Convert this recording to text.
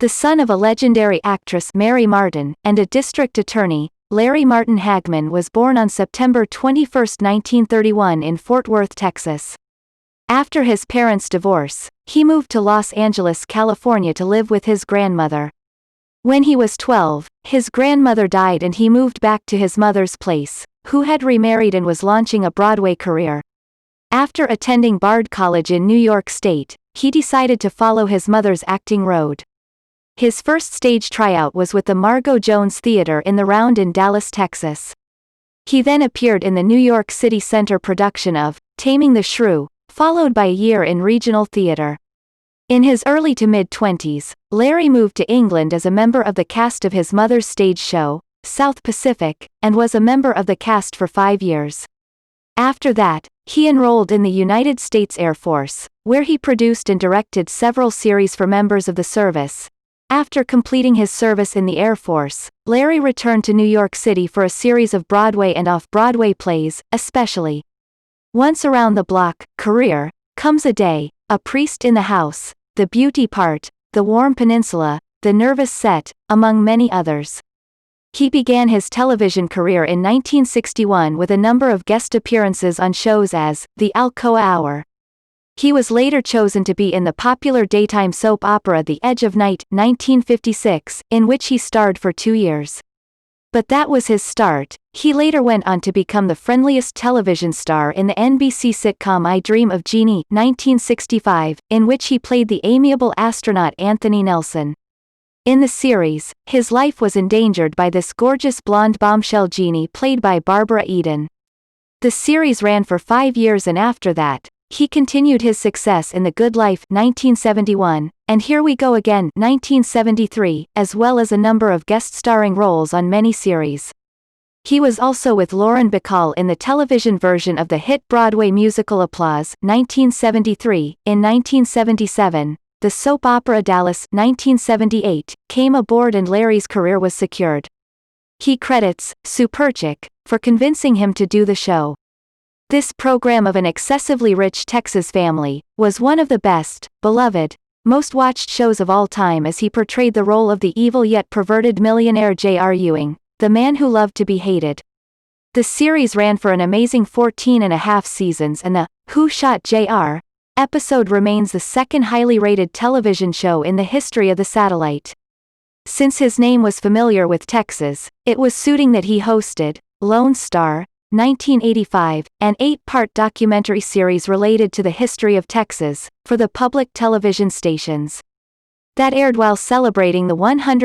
The son of a legendary actress Mary Martin and a district attorney, Larry Martin Hagman was born on September 21, 1931 in Fort Worth, Texas. After his parents' divorce, he moved to Los Angeles, California to live with his grandmother. When he was 12, his grandmother died and he moved back to his mother's place, who had remarried and was launching a Broadway career. After attending Bard College in New York State, he decided to follow his mother's acting road. His first stage tryout was with the Margot Jones Theater in the Round in Dallas, Texas. He then appeared in the New York City Center production of Taming the Shrew, followed by a year in regional theater. In his early to mid-20s, Larry moved to England as a member of the cast of his mother's stage show, South Pacific, and was a member of the cast for 5 years. After that, he enrolled in the United States Air Force, where he produced and directed several series for members of the service. After completing his service in the Air Force, Larry returned to New York City for a series of Broadway and off-Broadway plays, especially Once Around the Block, Career, Comes a Day, A Priest in the House, The Beauty Part, The Warm Peninsula, The Nervous Set, among many others. He began his television career in 1961 with a number of guest appearances on shows as The Alcoa Hour. He was later chosen to be in the popular daytime soap opera The Edge of Night, 1956, in which he starred for 2 years. But that was his start. He later went on to become the friendliest television star in the NBC sitcom I Dream of Jeannie, 1965, in which he played the amiable astronaut Anthony Nelson. In the series, his life was endangered by this gorgeous blonde bombshell Jeannie played by Barbara Eden. The series ran for 5 years and after that, he continued his success in The Good Life, 1971, and Here We Go Again, 1973, as well as a number of guest-starring roles on many series. He was also with Lauren Bacall in the television version of the hit Broadway musical Applause, 1973. In 1977, the soap opera Dallas, 1978, came aboard and Larry's career was secured. He credits Sue Perchik for convincing him to do the show. This program of an excessively rich Texas family was one of the best, beloved, most watched shows of all time as he portrayed the role of the evil yet perverted millionaire J.R. Ewing, the man who loved to be hated. The series ran for an amazing 14.5 seasons and the Who Shot J.R. episode remains the second highly rated television show in the history of the satellite. Since his name was familiar with Texas, it was suiting that he hosted Lone Star, 1985, an 8-part documentary series related to the history of Texas, for the public television stations. That aired while celebrating the 150th